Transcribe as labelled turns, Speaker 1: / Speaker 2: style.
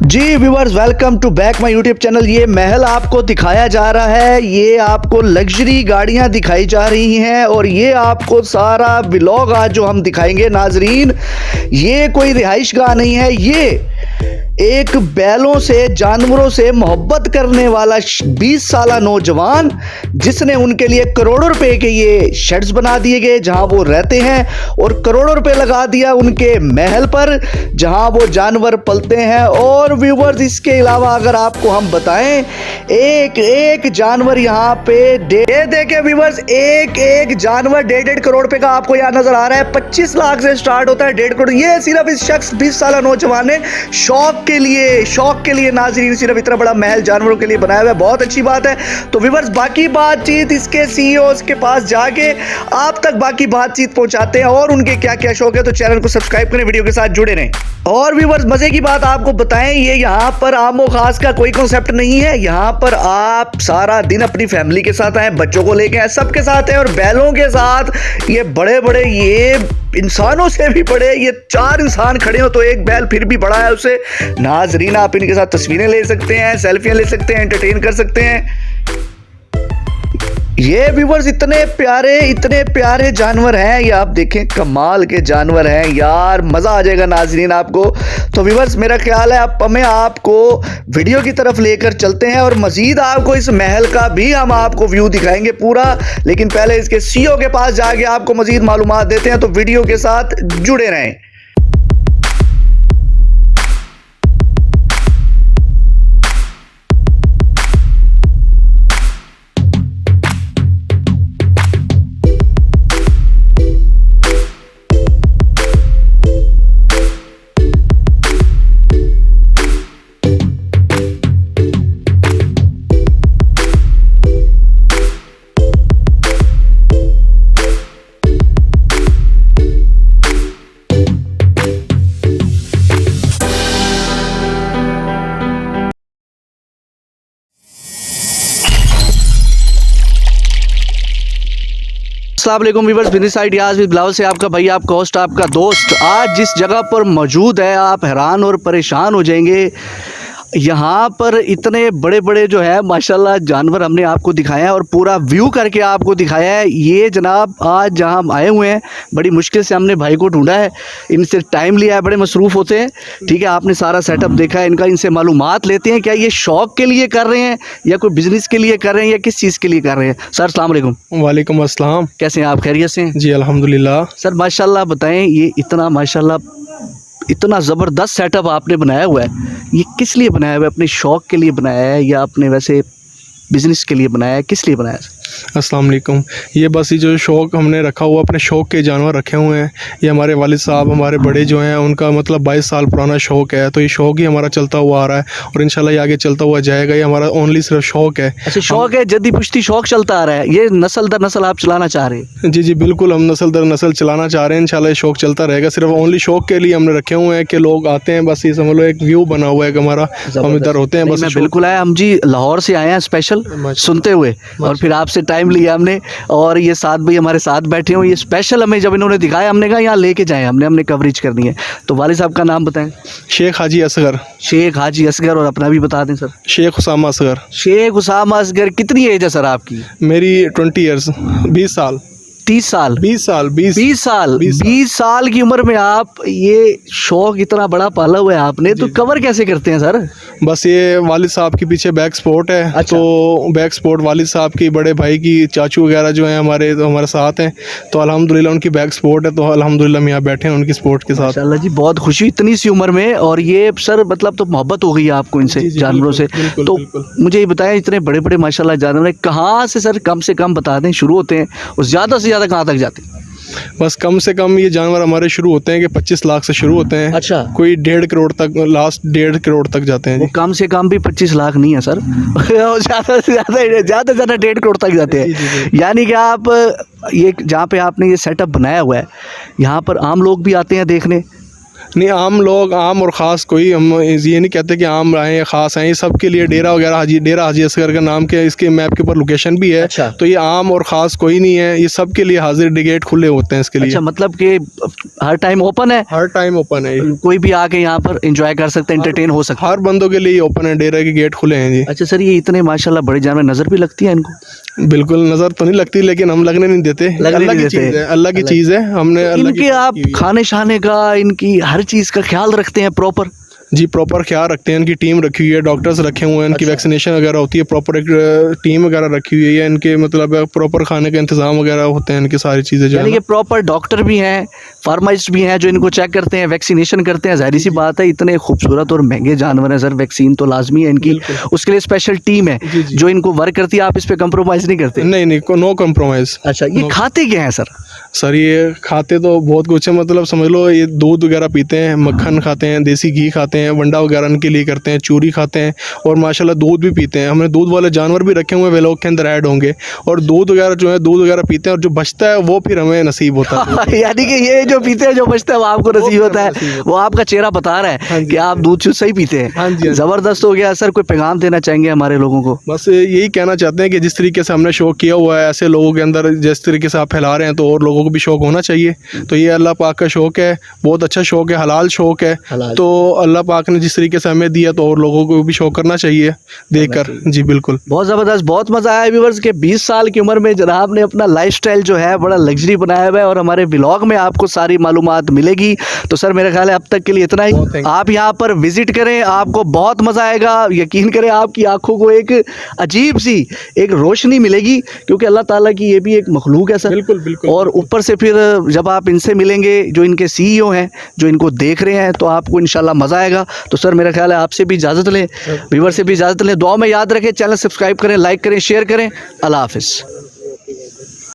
Speaker 1: Ji viewers, welcome to back my YouTube channel. ये महल आपको दिखाया जा रहा है, ये आपको लग्जरी गाड़ियां दिखाई जा रही हैं और ये आपको सारा व्लॉग आज जो हम दिखाएंगे नाजरीन, ये कोई रिहाइश गाह नहीं है, ये एक बैलों से जानवरों से मोहब्बत करने वाला 20 साला नौजवान जिसने उनके लिए करोड़ों रुपए के ये शेड्स बना दिए गए जहां वो रहते हैं और करोड़ों रुपए लगा दिया उनके महल पर जहां वो जानवर पलते हैं। और व्यूवर्स, इसके अलावा अगर आपको हम बताएं, एक एक जानवर यहाँ पे देखे व्यूवर्स, एक एक जानवर 1.5 करोड़ रुपए का आपको यहाँ नजर आ रहा है। 25 लाख से स्टार्ट होता है 1.5 करोड़। ये सिर्फ इस शख्स 20 साला नौजवान ने शौक के लिए नाजरीन सिर्फ इतना बड़ा महल जानवरों के लिए बनाया हुआ है। बहुत अच्छी बात है। तो व्यूअर्स, बाकी बातचीत इसके सीईओ के पास जाके आप तक बाकी बातचीत पहुंचाते हैं और उनके क्या क्या शौक है। तो चैनल को सब्सक्राइब करें, वीडियो के साथ जुड़े रहें। और व्यूअर्स, मजे की बात आपको बताएं, ये यहाँ पर आमो खास का कोई कॉन्सेप्ट नहीं है। यहाँ पर आप सारा दिन अपनी फैमिली के साथ आए, बच्चों को लेके आए, सबके साथ हैं और बैलों के साथ। ये बड़े बड़े, ये इंसानों से भी बड़े, ये 4 इंसान खड़े हो तो एक बैल फिर भी बड़ा है उससे। नाजरीन, आप इनके साथ तस्वीरें ले सकते हैं, सेल्फियां ले सकते हैं, एंटरटेन कर सकते हैं। ये व्यूवर्स, इतने प्यारे जानवर हैं, ये आप देखें, कमाल के जानवर हैं यार, मजा आ जाएगा नाजरीन आपको। तो व्यूवर्स, मेरा ख्याल है हमें आपको वीडियो की तरफ लेकर चलते हैं और मजीद आपको इस महल का भी हम आपको व्यू दिखाएंगे पूरा। लेकिन पहले इसके सीईओ के पास जाके आपको मजीद मालूमात देते हैं, तो वीडियो के साथ जुड़े रहें। अस्सलाम वालेकुम viewers, business ideas with Bilawal से आपका भाई, आपका होस्ट, आपका दोस्त आज जिस जगह पर मौजूद है आप हैरान और परेशान हो जाएंगे। यहाँ पर इतने बड़े बड़े जो है माशाल्लाह जानवर हमने आपको दिखाया है और पूरा व्यू करके आपको दिखाया है। ये जनाब आज जहाँ हम आए हुए हैं, बड़ी मुश्किल से हमने भाई को ढूंढा है, इनसे टाइम लिया है, बड़े मसरूफ़ होते हैं। ठीक है, आपने सारा सेटअप देखा है इनका, इनसे मालूमात लेते हैं क्या ये शौक़ के लिए कर रहे हैं या कोई बिज़नेस के लिए कर रहे हैं या किस चीज़ के लिए कर रहे हैं। सर अस्सलाम वालेकुम।
Speaker 2: वालेकुम अस्सलाम।
Speaker 1: कैसे हैं आप, खैरियत से हैं?
Speaker 2: जी अल्हम्दुलिल्लाह।
Speaker 1: सर माशाल्लाह बताएं, ये इतना माशाल्लाह इतना ज़बरदस्त सेटअप आपने बनाया हुआ है, ये किस लिए बनाया हुआ है? अपने शौक़ के लिए बनाया है या आपने वैसे बिज़नेस के लिए बनाया है, किस लिए बनाया है?
Speaker 2: अस्सलाम वालेकुम। ये बस ये जो शौक़ हमने रखा हुआ, अपने शौक़ के जानवर रखे हुए हैं। ये हमारे वालिद साहब, हमारे बड़े जो हैं, उनका मतलब 22 साल पुराना शौक़ है। तो ये शौक़ ही हमारा चलता हुआ आ रहा है और इंशाल्लाह ये आगे चलता हुआ जाएगा। ये हमारा ओनली सिर्फ शौक़ है।
Speaker 1: अच्छा, शौक़ है, जद्दी पुश्ती शौक़ चलता आ रहा है, ये नस्ल दर नस्ल आप चलाना चाह रहे हैं?
Speaker 2: जी जी बिल्कुल, हम नस्ल दर नस्ल चलाना चाह रहे हैं। इंशाल्लाह ये शौक़ चलता रहेगा। सिर्फ ओनली शौक़ के लिए हमने रखे हुए हैं कि लोग आते हैं, बस ये समझ लो एक व्यू बना हुआ है कि हमारा, हम इधर होते हैं बस।
Speaker 1: बिल्कुल आया, हम जी लाहौर से आए हैं स्पेशल सुनते हुए और फिर आपसे टाइम लिया हमने और ये साथ भाई हमारे साथ बैठे हुए, ये स्पेशल हमें जब इन्होंने दिखाया हमने कहा यहाँ लेके जाएं, हमने कवरेज करनी है। तो वालिद साहब का नाम बताएं।
Speaker 2: शेख हाजी असगर।
Speaker 1: शेख हाजी असगर, और अपना भी बता दें सर।
Speaker 2: शेख उसामा असगर।
Speaker 1: शेख उसामा असगर। कितनी एज है सर आपकी?
Speaker 2: मेरी 20 ईयर्स, 20 साल।
Speaker 1: 30 साल?
Speaker 2: 20 साल।
Speaker 1: 20 साल की उम्र में आप ये शौक इतना बड़ा पाला हुआ है आपने, तो कवर कैसे करते हैं सर?
Speaker 2: बस ये वालिद साहब के पीछे बैक सपोर्ट है। अच्छा। तो बैक सपोर्ट वालिद साहब की, बड़े भाई की, चाचू वगैरह जो हैं हमारे, तो हमारे साथ हैं। तो अल्हम्दुलिल्लाह उनकी बैक सपोर्ट है, तो अल्हम्दुलिल्लाह हम यहाँ बैठे हैं उनकी सपोर्ट के साथ।
Speaker 1: माशाल्लाह जी, बहुत खुशी इतनी सी उम्र में। और ये सर मतलब तो मोहब्बत हो गई है आपको इनसे, जानवरों से। तो मुझे ये बताएं, इतने बड़े बड़े माशाल्लाह जानवर कहाँ से सर, कम से कम बता दें, शुरू होते हैं और ज़्यादा से ज़्यादा कहाँ तक जाते हैं?
Speaker 2: बस कम से कम ये जानवर हमारे शुरू होते हैं कि 25 लाख से शुरू होते हैं।
Speaker 1: अच्छा।
Speaker 2: कोई 1.5 करोड़ तक, लास्ट 1.5 करोड़ तक जाते हैं।
Speaker 1: वो कम से कम भी 25 लाख नहीं है सर ज़्यादा से ज़्यादा 1.5 करोड़ तक जाते हैं। यानी कि आप ये जहाँ पे आपने ये सेटअप बनाया हुआ है, यहाँ पर आम लोग भी आते हैं देखने?
Speaker 2: नहीं, आम लोग, आम और ख़ास कोई, हम ये नहीं कहते कि आम आए या ख़ास आए, सबके लिए डेरा वगैरह डेरा हाजी असगर का नाम के इसके मैप के ऊपर लोकेशन भी है।
Speaker 1: अच्छा।
Speaker 2: तो ये आम और ख़ास कोई नहीं है, ये सबके लिए हाजिर, गेट खुले होते हैं इसके लिए।
Speaker 1: अच्छा, मतलब कि हर टाइम ओपन है,
Speaker 2: हर टाइम ओपन है ये।
Speaker 1: कोई भी आके यहाँ पर एंजॉय कर सकते हैं, एंटरटेन हो सकता है।
Speaker 2: हर बंदों के लिए ओपन है, डेरा के गेट खुले हैं जी।
Speaker 1: अच्छा सर, ये इतने माशाल्लाह बड़े जानवर, नज़र भी लगती है इनको?
Speaker 2: बिल्कुल, नज़र तो नहीं लगती, लेकिन हम लगने नहीं देते।
Speaker 1: लगने
Speaker 2: अल्लाह
Speaker 1: नहीं
Speaker 2: की
Speaker 1: देते।
Speaker 2: चीज़ है, अल्लाह की चीज़ है, हमने अल्लाह की
Speaker 1: इनके आप
Speaker 2: की हुई है।
Speaker 1: खाने शाने का, इनकी हर चीज़ का ख्याल रखते हैं प्रॉपर?
Speaker 2: जी, प्रॉपर ख्याल रखते हैं, इनकी टीम रखी हुई है, डॉक्टर्स रखे हुए हैं, इनकी
Speaker 1: अच्छा।
Speaker 2: वैक्सीनेशन वगैरह होती है, प्रॉपर एक टीम वगैरह रखी हुई है, इनके मतलब प्रॉपर खाने का इंतज़ाम वगैरह होते हैं, इनकी सारी चीज़ें जो है
Speaker 1: यानी
Speaker 2: ना।
Speaker 1: कि प्रॉपर डॉक्टर भी हैं, फार्मासिस्ट भी हैं जो इनको चेक करते हैं, वैक्सीनेशन करते हैं। जाहिर सी बात है, इतने खूबसूरत और महंगे जानवर हैं सर, वैक्सीन तो लाजमी है इनकी, उसके लिए स्पेशल टीम है
Speaker 2: जी, जी।
Speaker 1: जो इनको वर्क करती है। आप इस पे कंप्रोमाइज़ नहीं करते?
Speaker 2: नहीं नहीं, नो कम्प्रोमाइज़।
Speaker 1: अच्छा, ये खाते क्या हैं सर?
Speaker 2: सर ये खाते तो बहुत कुछ है, मतलब समझ लो ये दूध वगैरह पीते हैं, मक्खन खाते हैं, देसी घी खाते हैं, वंडा वगैरह इनके लिए करते हैं, चूरी खाते हैं, और माशाल्लाह दूध भी पीते हैं। हमने दूध वाले जानवर भी रखे हुए हैं, वे लोग के अंदर ऐड होंगे, और दूध वगैरह जो है, दूध वगैरह पीते हैं, और जो बचता है वो फिर हमें नसीब होता है।
Speaker 1: यानी कि ये जो पीते हैं, जो बचता है वो आपको नसीब होता है। वो आपका चेहरा बता रहा है कि आप दूध शुद्ध सही पीते हैं।
Speaker 2: हाँ जी, हाँ जी।
Speaker 1: ज़बरदस्त हो गया सर। कोई पैगाम देना चाहेंगे हमारे लोगों को?
Speaker 2: बस यही कहना चाहते हैं कि जिस तरीके से हमने शौक किया हुआ है, ऐसे लोगों के अंदर जिस तरीके से आप फैला रहे हैं, तो और लोगों को भी शौक होना चाहिए। तो ये अल्लाह पाक का शौक है, बहुत अच्छा शौक है, हलाल शौक है।
Speaker 1: हलाल।
Speaker 2: तो अल्लाह पाक ने जिस तरीके से हमें दिया, तो और लोगों को भी शौक करना चाहिए देखकर। जी बिल्कुल,
Speaker 1: बहुत ज़बरदस्त, बहुत मज़ा आया व्यूअर्स के 20 साल की उम्र में जनाब ने अपना लाइफस्टाइल जो है बड़ा लग्जरी बनाया हुआ है, और हमारे व्लॉग में आपको सारी मालूमात मिलेगी। तो सर मेरे ख्याल है अब तक के लिए इतना ही।
Speaker 2: thank you।
Speaker 1: आप यहाँ पर विजिट करें, आपको बहुत मज़ा आएगा। यकीन करें, आपकी आंखों को एक अजीब सी एक रोशनी मिलेगी, क्योंकि अल्लाह ताला की ये भी एक मखलूक है सर।
Speaker 2: बिल्कुल बिल्कुल।
Speaker 1: और ऊपर से फिर जब आप इनसे मिलेंगे, जो इनके सीईओ हैं, जो इनको देख रहे हैं, तो आपको इंशाल्लाह मज़ा आएगा। तो सर मेरा ख्याल है आपसे भी इजाज़त लें, व्यूअर से भी इजाज़त लें। दुआ में याद रखें, चैनल सब्सक्राइब करें, लाइक करें, शेयर करें। अल्लाह हाफिज़।